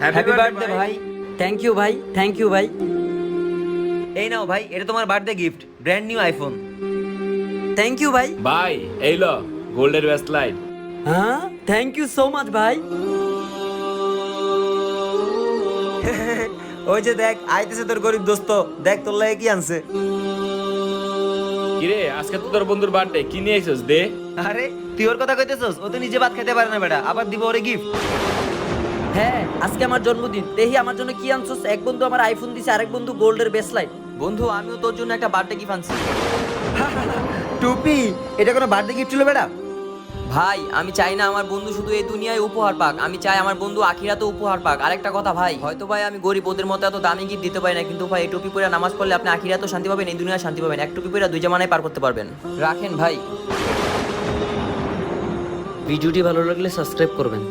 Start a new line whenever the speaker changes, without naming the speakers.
Happy birthday ভাই। Thank you ভাই, thank you ভাই।
এই নাও ভাই, এটা তোমার birthday gift, brand new iPhone.
Thank you ভাই।
ভাই এই লো গোল্ডের বেস্ট লাইট।
হ্যাঁ, থ্যাংক ইউ সো মাচ ভাই।
ওই যে দেখ আইতেছে তোর গরিব দোস্ত, দেখ তোর লাগে কি আনছে।
কিরে আজকে তো তোর বন্ধুর বার্থডে, কি নিয়ে আইছস দে।
আরে তুই ওর কথা কইতেছস? ও তো নিজে ভাত খেতে পারে না বেটা, আবার দিব ওরে গিফট।
হ্যাঁ, আজকে আমার জন্মদিন, দেখি আমার জন্য কি আনছস। এক বন্ধু আমার আইফোন দিছে, আরেক বন্ধু গোল্ডের বেসলাইট।
বন্ধু আমিও তোর জন্য একটা বার্থডে গিফট আনছি। টুপি? এটা কোনো বার্থডে গিফট ছিল বেটা?
ভাই আমি চাই না আমার বন্ধু শুধু এই দুনিয়ায় উপহার পাক, আমি চাই আমার বন্ধু আখিরাতেও উপহার পাক। আরেকটা কথা ভাই, হয়তো ভাই আমি গরিব, ওদের মতো এত দামি গিফট দিতে পারি না, কিন্তু ভাই এই টুপি পরে নামাজ পড়লে আপনি আখিরাতেও শান্তি পাবেন, এই দুনিয়ায় শান্তি পাবেন। এক টুপি পরে দুই জামানায় পার করতে পারবেন। রাখেন ভাই।
ভিডিওটি ভালো লাগলে সাবস্ক্রাইব করবেন।